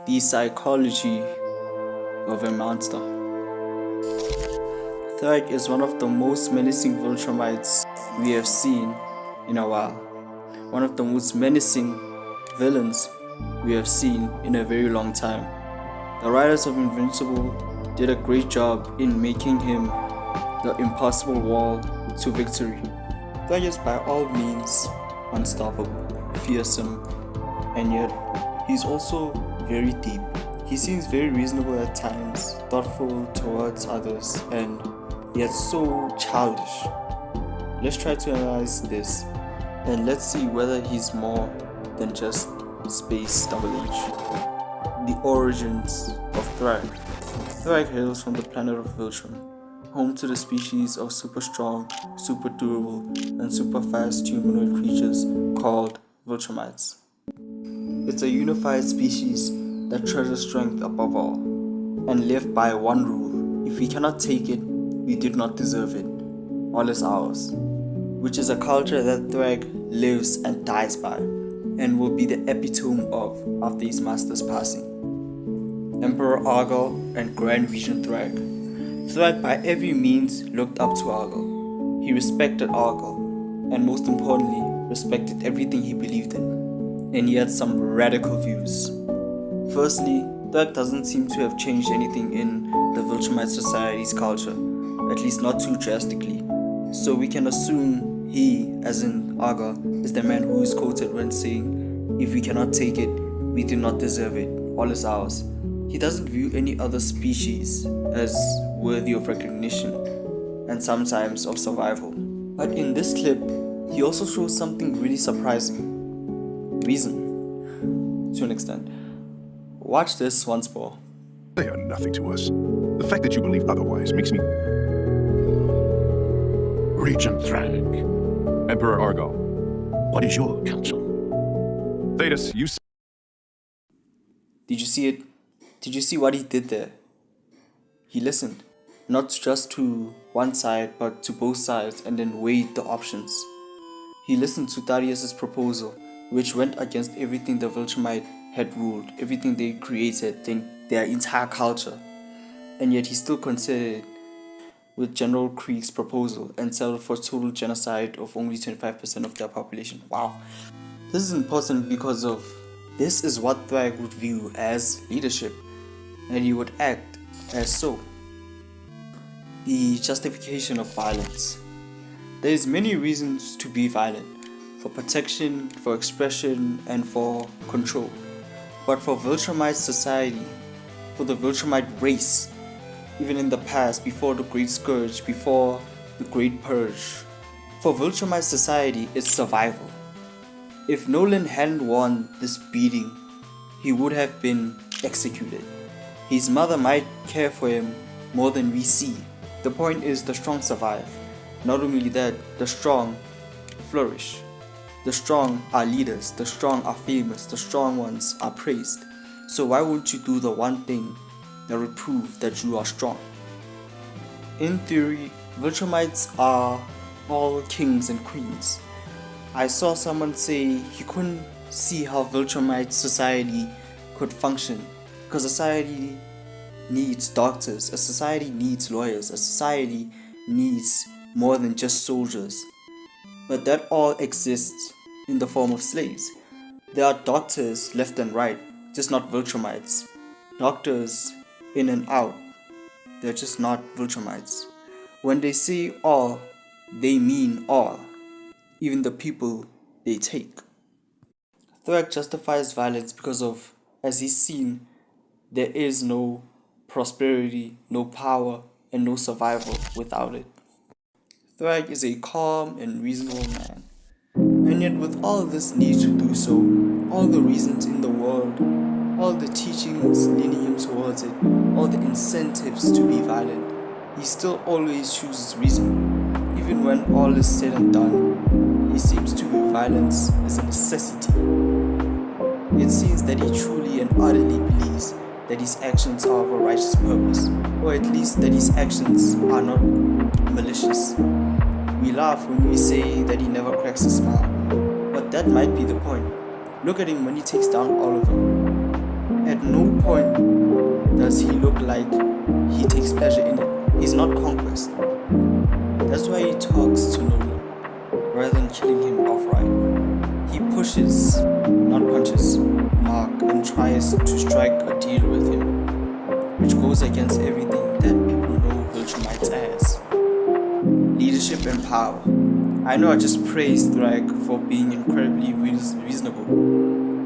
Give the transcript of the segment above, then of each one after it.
The psychology of a monster. Thrag is one of the most menacing Viltrumites we have seen in a while. One of the most menacing villains we have seen in a very long time. The writers of Invincible did a great job in making him the impossible wall to victory. Thrag is by all means unstoppable, fearsome, and yet he's also very deep. He seems very reasonable at times, thoughtful towards others, and yet so childish. Let's try to analyze this, and let's see whether he's more than just space double H. The origins of Thrag. Thrag hails from the planet of Viltrum, home to the species of super strong, super durable, and super fast humanoid creatures called Viltrumites. It's a unified species that treasures strength above all, and live by one rule: if we cannot take it, we did not deserve it. All is ours. Which is a culture that Thrag lives and dies by, and will be the epitome of after his master's passing. Emperor Argyle and Grand Regent Thrag. Thrag by every means looked up to Argyle. He respected Argyle, and most importantly, respected everything he believed in. And he had some radical views. Firstly, Thrag doesn't seem to have changed anything in the Viltrumite society's culture, at least not too drastically. So we can assume he, as in Argyle, is the man who is quoted when saying, "If we cannot take it, we do not deserve it. All is ours." He doesn't view any other species as worthy of recognition and sometimes of survival. But in this clip, he also shows something really surprising. Reason, to an extent. Watch this once more. They are nothing to us. The fact that you believe otherwise makes me... Regent Thrag, Emperor Argyle. what is your counsel? Thetis, you Did you see it? Did you see what he did there? He listened, not just to one side, but to both sides, and then weighed the options. He listened to Darius's proposal, which went against everything the Viltrumite had ruled, everything they created, their entire culture. And yet he still considered with General Krieg's proposal and settled for total genocide of only 25% of their population. Wow. This is important because of this is what Thrag would view as leadership, and he would act as so. The justification of violence. There is many reasons to be violent, for protection, for expression, and for control. But for Viltrumite society, for the Viltrumite race, even in the past, before the Great Scourge, before the Great Purge, for Viltrumite society, it's survival. If Nolan hadn't won this beating, he would have been executed. His mother might care for him more than we see. The point is, the strong survive. Not only that, the strong flourish. The strong are leaders, the strong are famous, the strong ones are praised. So why won't you do the one thing that would prove that you are strong? In theory, Viltrumites are all kings and queens. I saw someone say he couldn't see how Viltrumite society could function, because society needs doctors, a society needs lawyers, a society needs more than just soldiers. But that all exists in the form of slaves. There are doctors left and right, just not Viltrumites. Doctors in and out, they're just not Viltrumites. When they say all, they mean all, even the people they take. Thrag justifies violence because of, as he's seen, there is no prosperity, no power, and no survival without it. Thrag is a calm and reasonable man, and yet with all this need to do so, all the reasons in the world, all the teachings leading him towards it, all the incentives to be violent, he still always chooses reason. Even when all is said and done, he seems to view violence as a necessity. It seems that he truly and utterly believes that his actions are of a righteous purpose, or at least that his actions are not malicious. We laugh when we say that he never cracks a smile, but that might be the point. Look at him when he takes down Oliver. At no point does he look like he takes pleasure in it. He's not conquest. That's why he talks to Nolan rather than killing him outright. He pushes, not punches, Mark and tries to strike a deal with him, which goes against everything that people know Viltrumites as. Leadership and power. I know I just praised Thrag for being incredibly reasonable,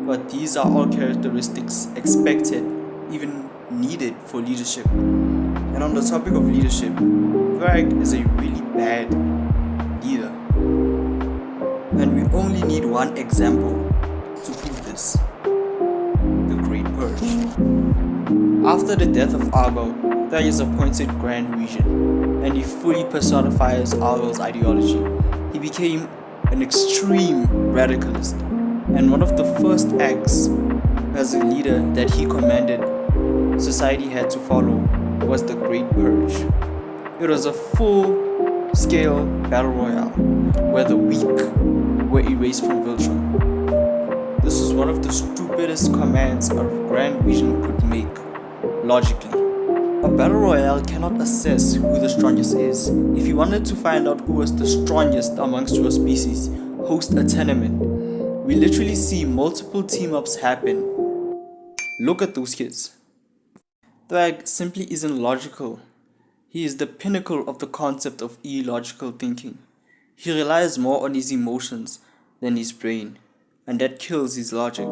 but these are all characteristics expected, even needed for leadership. And on the topic of leadership, Thrag is a really bad leader. And we only need one example to prove this. The Great Purge. After the death of Argo, Thrag is appointed Grand Regent, and he fully personifies Argo's ideology. He became an extreme radicalist, and one of the first acts as a leader that he commanded society had to follow was the Great Purge. It was a full-scale battle royale where the weak were erased from Viltrum. This was one of the stupidest commands a Grand Regent could make, logically. A battle royale cannot assess who the strongest is. If you wanted to find out who was the strongest amongst your species, host a tournament. We literally see multiple team-ups happen. Look at those kids. Thrag simply isn't logical. He is the pinnacle of the concept of illogical thinking. He relies more on his emotions than his brain, and that kills his logic.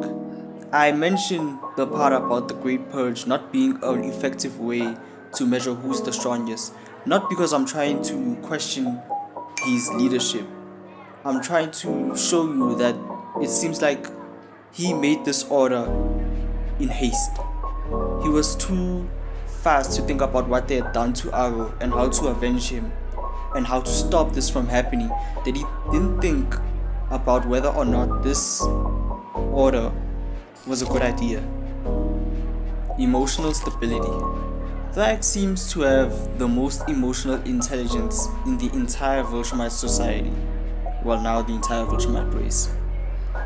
I mentioned the part about the Great Purge not being an effective way to measure who's the strongest, not because I'm trying to question his leadership. I'm trying to show you that it seems like he made this order in haste. He was too fast to think about what they had done to Argo and how to avenge him and how to stop this from happening, that he didn't think about whether or not this order was a good idea. Emotional stability. Thrag seems to have the most emotional intelligence in the entire Viltrumite society. Well, now the entire Viltrumite race.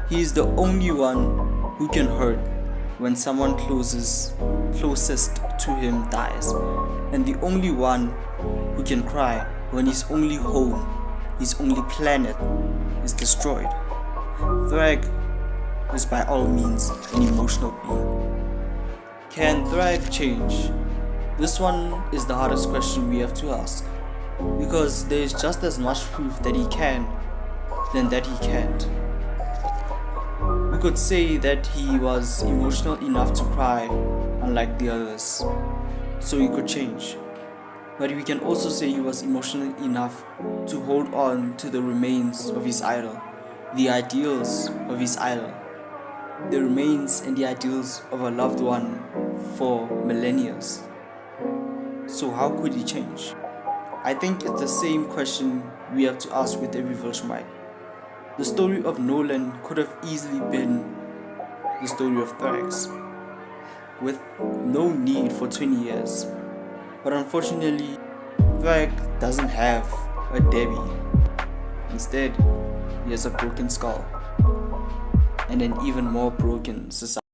He is the only one who can hurt when someone closest to him dies, and the only one who can cry when his only home, his only planet is destroyed. Thrag is by all means an emotional being. Can Thrag change? This one is the hardest question we have to ask, because there is just as much proof that he can than that he can't. We could say that he was emotional enough to cry, unlike the others, so he could change. But we can also say he was emotional enough to hold on to the remains of his idol, the ideals of his idol, the remains and the ideals of a loved one for millennia. So how could he change? I think it's the same question we have to ask with every Viltrumite. The story of Nolan could have easily been the story of Thrax, with no need for 20 years. But unfortunately, Thrag doesn't have a Debbie. Instead, he has a broken skull and an even more broken society.